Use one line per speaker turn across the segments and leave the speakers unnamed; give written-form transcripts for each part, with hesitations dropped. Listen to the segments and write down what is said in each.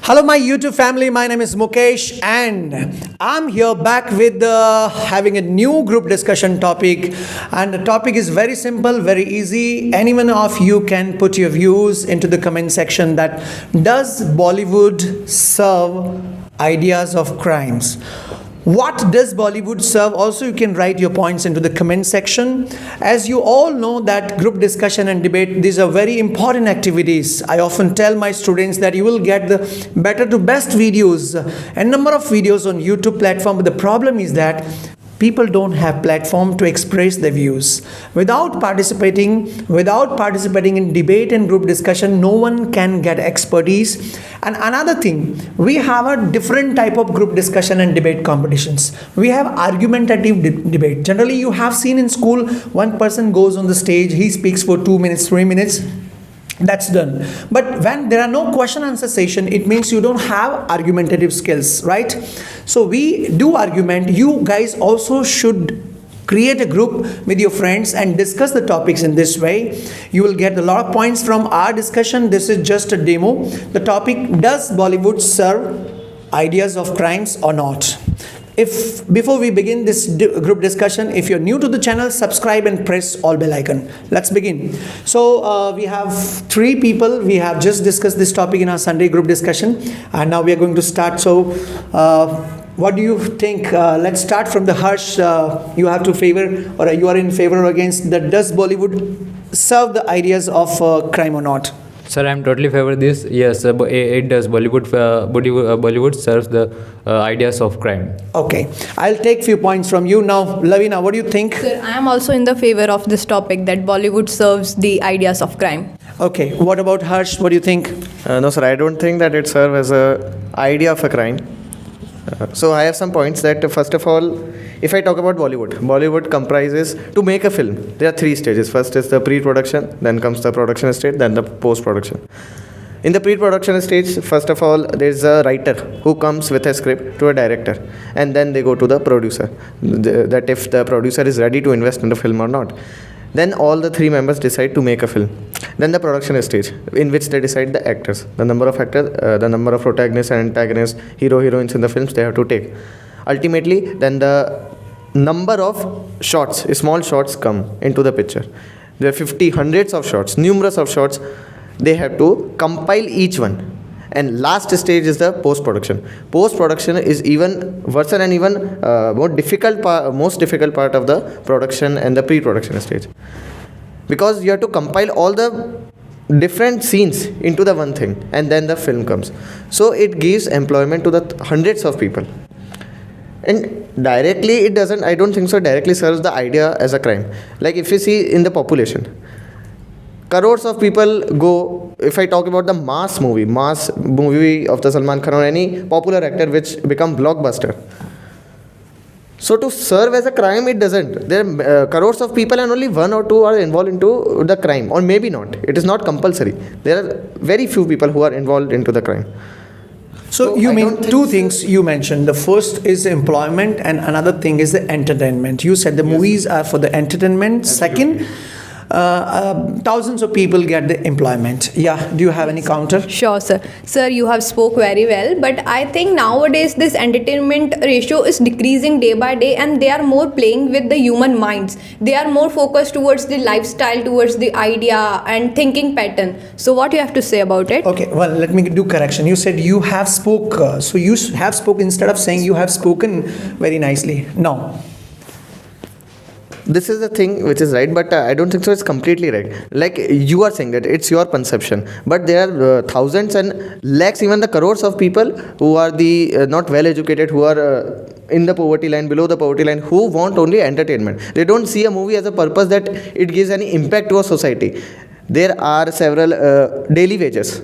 Hello, my YouTube family. My name is Mukesh, and I'm here back with having a new group discussion topic. And the topic is very simple, very easy. Anyone of you can put your views into the comment section. That does Bollywood serve ideas of crimes? What does Bollywood serve? Also, you can write your points into the comment section. As you all know that group discussion and debate, these are very important activities. I often tell my students that you will get the better to best videos and number of videos on YouTube platform. But the problem is that people don't have platform to express their views. Without participating in debate and group discussion, no one can get expertise. And another thing, we have a different type of group discussion and debate competitions. We have argumentative debate. Generally, you have seen in school, one person goes on the stage, he speaks for 2 minutes, 3 minutes. That's done. But when there are no question answer session, it means you don't have argumentative skills, right? So we do argument. You guys also should create a group with your friends and discuss the topics in this way. You will get a lot of points from our discussion. This is just a demo. The topic, does Bollywood serve ideas of crimes or not? If before we begin this group discussion, if you're new to the channel, subscribe and press all bell icon. Let's begin. So we have 3 people. We have just discussed this topic in our Sunday group discussion, and now we are going to start. So what do you think? Let's start from the Harsh. You have to favor, or you are in favor or against that? Does Bollywood serve the ideas of crime or not?
Sir, I'm totally favor this. Yes, it does. Bollywood serves the ideas of crime.
Okay, I'll take few points from you now. Lavina, what do you think?
Sir, I am also in the favor of this topic that Bollywood serves the ideas of crime.
Okay, what about Harsh? What do you think?
No, sir, I don't think that it serves as a idea of a crime. So I have some points that first of all, if I talk about Bollywood comprises, to make a film, there are 3 stages. First is the pre-production, then comes the production stage, then the post-production. In the pre-production stage, first of all, there is a writer who comes with a script to a director, and then they go to the producer, that if the producer is ready to invest in the film or not. Then all the 3 members decide to make a film. Then the production stage, in which they decide the actors, the number of actors, the number of protagonists and antagonists, heroines in the films they have to take. Ultimately, then the number of shots, small shots come into the picture. There are 50, hundreds of shots, numerous of shots. They have to compile each one. And last stage is the post-production. Post-production is even worse and even most difficult part of the production and the pre-production stage. Because you have to compile all the different scenes into the one thing, and then the film comes. So it gives employment to the hundreds of people. And directly it doesn't, I don't think so, directly serves the idea as a crime. Like if you see in the population, crores of people go, if I talk about the mass movie of the Salman Khan or any popular actor which become blockbuster. So to serve as a crime, it doesn't. There are crores of people and only 1 or 2 are involved into the crime, or maybe not. It is not compulsory. There are very few people who are involved into the crime.
So you mean 2 things you mentioned. The first is employment and another thing is the entertainment. You said the movies are for the entertainment. Second, thousands of people get the employment. Yeah, do you have any counter?
Sure, sir. Sir, you have spoke very well, but I think nowadays this entertainment ratio is decreasing day by day, and they are more playing with the human minds. They are more focused towards the lifestyle, towards the idea and thinking pattern. So what you have to say about it?
Okay, well, let me do correction. You said you have spoke. So you have spoken instead of saying you have spoken very nicely. No.
This is the thing which is right, but I don't think so it's completely right. Like you are saying that it's your conception, but there are thousands and lakhs, even the crores of people who are the not well educated, who are in the poverty line, below the poverty line, who want only entertainment. They don't see a movie as a purpose that it gives any impact to a society. There are several daily wages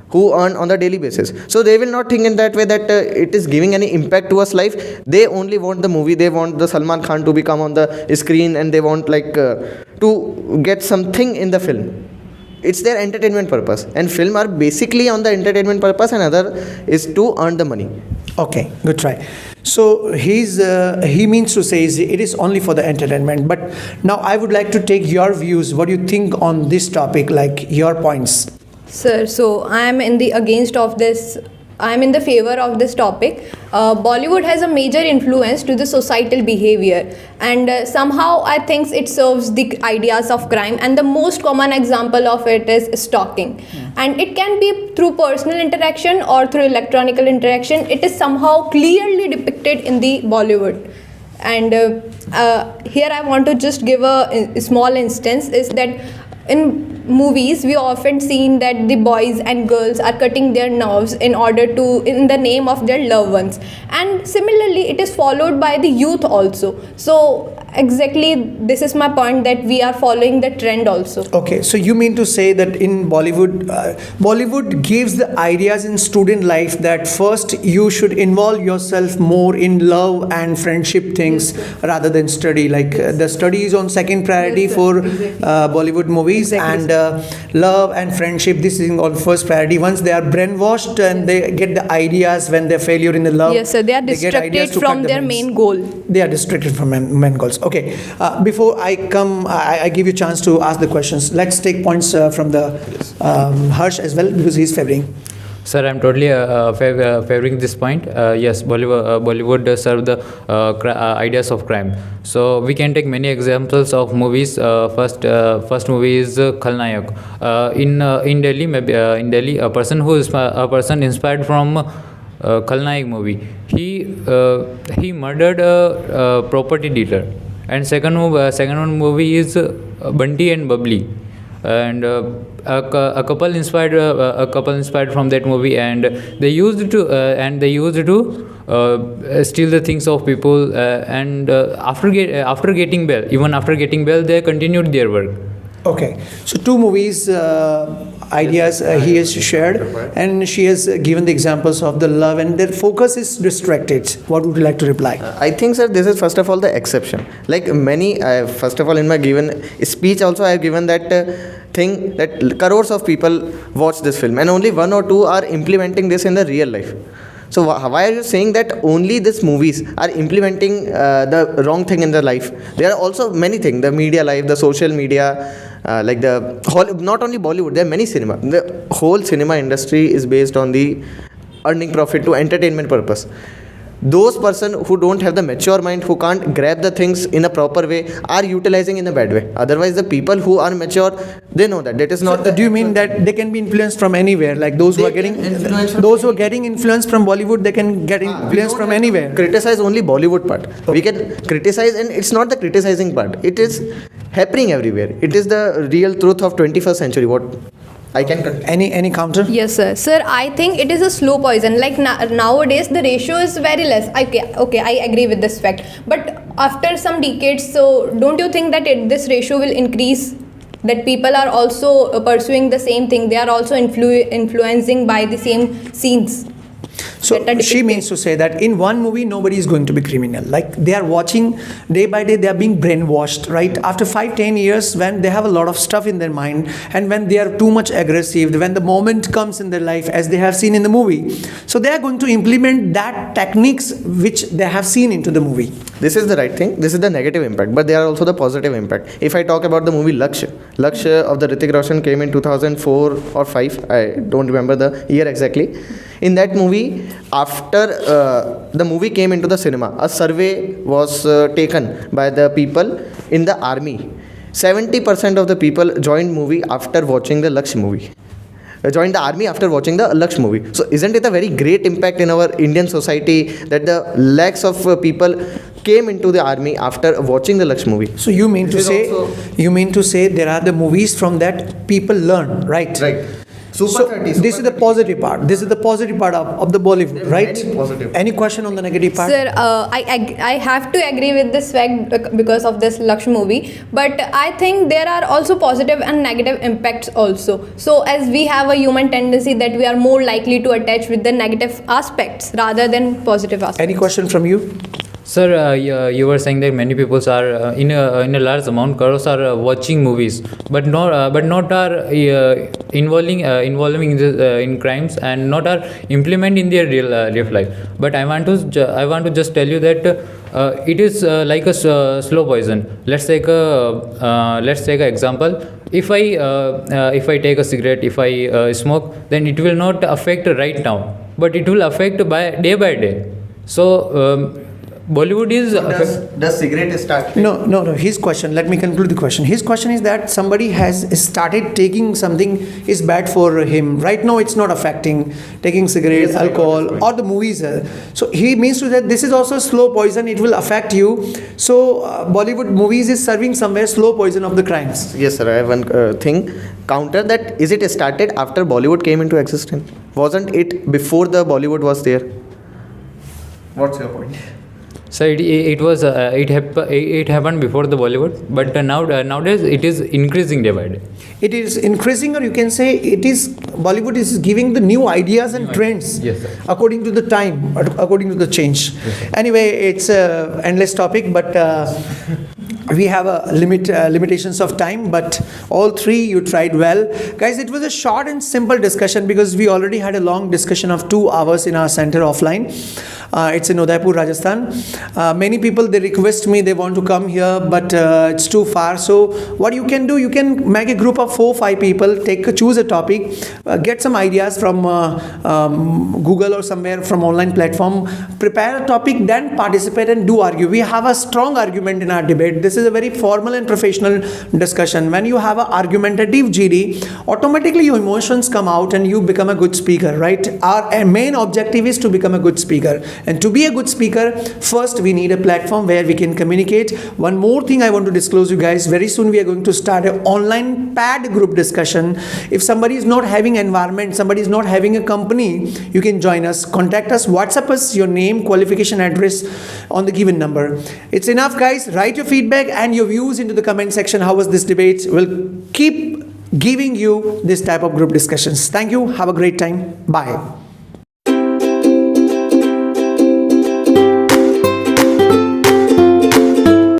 who earn on the daily basis. So they will not think in that way that it is giving any impact to us life. They only want the movie. They want the Salman Khan to become on the screen, and they want like to get something in the film. It's their entertainment purpose, and film are basically on the entertainment purpose, and other is to earn the money.
Okay, good try. So he means to say it is only for the entertainment. But now I would like to take your views. What do you think on this topic, like your points?
Sir, so I am in the against of this I'm in the favor of this topic. Bollywood has a major influence to the societal behavior, and somehow I think it serves the ideas of crime. And the most common example of it is stalking, and it can be through personal interaction or through electronical interaction. It is somehow clearly depicted in the Bollywood. And here I want to just give a small instance is that in movies we often seen that the boys and girls are cutting their nerves in order to in the name of their loved ones, and similarly it is followed by the youth also. So exactly this is my point, that we are following the trend also.
Okay, so you mean to say that in Bollywood, Bollywood gives the ideas in student life that first you should involve yourself more in love and friendship things rather than study. Like the study is on second priority for Bollywood movies, and love and friendship, this is on first priority. Once they are brainwashed and they get the ideas when they're failure in the love,
Yes, sir. They are
get ideas
distracted
to
from
cut the
their
mains.
main goal.
They are distracted from main goals. Okay, before I come, I give you a chance to ask the questions. Let's take points from the Harsh as well, because he's favoring.
Sir, I'm totally favoring this point. Yes, Bollywood serve the ideas of crime. So we can take many examples of movies. First movie is Khalnayak. In Delhi, maybe in Delhi, a person inspired from Khalnayak movie. He murdered a property dealer. And second one movie is Bunty and Bubbly. And a couple inspired from that movie, and they used to steal the things of people, and after getting bail, they continued their work.
Okay, so two movies ideas he has shared, and she has given the examples of the love, and their focus is distracted. What would you like to reply?
I think, sir, this is first of all the exception. Like many, first of all, in my given speech, also I have given that thing that crores of people watch this film, and only one or two are implementing this in the real life. So why are you saying that only these movies are implementing the wrong thing in their life? There are also many things, the media life, the social media, like the whole, not only Bollywood, there are many cinema. The whole cinema industry is based on the earning profit to entertainment purpose. Those person who don't have the mature mind, who can't grab the things in a proper way, are utilizing in a bad way. Otherwise, the people who are mature, they know that is not.
So, do you mean that they can be influenced from anywhere? Like those who are getting influence from Bollywood, they can get influence from anywhere.
Criticize only Bollywood part. We can criticize, and it's not the criticizing part. It is happening everywhere. It is the real truth of 21st century. What I can
any counter?
Yes, sir. Sir, I think it is a slow poison. Like nowadays, the ratio is very less. Okay, I agree with this fact. But after some decades, so don't you think that this ratio will increase? That people are also pursuing the same thing. They are also influencing by the same scenes.
So she means to say that in one movie nobody is going to be criminal. Like they are watching day by day, they are being brainwashed, right? After 5-10 years, when they have a lot of stuff in their mind, and when they are too much aggressive, when the moment comes in their life as they have seen in the movie, so they are going to implement that techniques which they have seen into the movie.
This is the right thing. This is the negative impact, but there are also the positive impact. If I talk about the movie Lakshya of the Hrithik Roshan came in 2004 or 5. I don't remember the year exactly. In that movie, after the movie came into the cinema, a survey was taken by the people in the army. 70% of the people joined movie after watching the Lakshya movie. Joined the army after watching the Lakshya movie. So isn't it a very great impact in our Indian society that the lakhs of people came into the army after watching the Lakshya movie?
So you mean to say there are the movies from that people learn, right?
Right.
So this is the positive part. This is the positive part of the Bollywood, right?
Very positive.
Any question on the negative part?
Sir, I have to agree with this fact because of this Lakshya movie. But I think there are also positive and negative impacts also. So as we have a human tendency that we are more likely to attach with the negative aspects rather than positive aspects.
Any question from you?
Sir, you were saying that many people are in a large amount, crores are watching movies, but not are involving in crimes, and not are implement in their real life. But I want to just tell you that it is like a slow poison. Let's take a example. If I take a cigarette, if I smoke, then it will not affect right now. but it will affect by day. So Bollywood is
Does cigarette start?
No. His question, let me conclude the question. His question is that somebody has started taking something is bad for him. Right now, it's not affecting taking cigarettes,
Yes, I got
alcohol,
his point.
or the movies. So he means to that this is also slow poison. It will affect you. So Bollywood movies is serving somewhere slow poison of the crimes.
Yes, sir. I have one thing. Counter that. Is it started after Bollywood came into existence? Wasn't it before the Bollywood was there? What's your point?
So it happened before the Bollywood, but nowadays it is increasing day by day.
It is increasing, or you can say it is Bollywood is giving the new ideas and trends
Yes, sir.
according to the time, according to the change. Anyway, it's a endless topic, but we have a limitations of time. But all three you tried well, guys. It was a short and simple discussion because we already had a long discussion of 2 hours in our center offline. It's in Udaipur, Rajasthan. Many people they request me they want to come here, but it's too far. So what you can do, you can make a group of 4-5 people, choose a topic, get some ideas from Google or somewhere from online platform, prepare a topic, then participate and do argue. We have a strong argument in our debate. This is a very formal and professional discussion. When you have an argumentative GD, automatically your emotions come out and you become a good speaker, right? Our main objective is to become a good speaker. And to be a good speaker, first we need a platform where we can communicate. One more thing I want to disclose you guys, very soon we are going to start an online pad group discussion. If somebody is not having environment, somebody is not having a company, you can join us, contact us, WhatsApp us your name, qualification, address on the given number. It's enough, guys. Write your feedback and your views into the comment section. How was this debate? We'll keep giving you this type of group discussions. Thank you. Have a great time. Bye.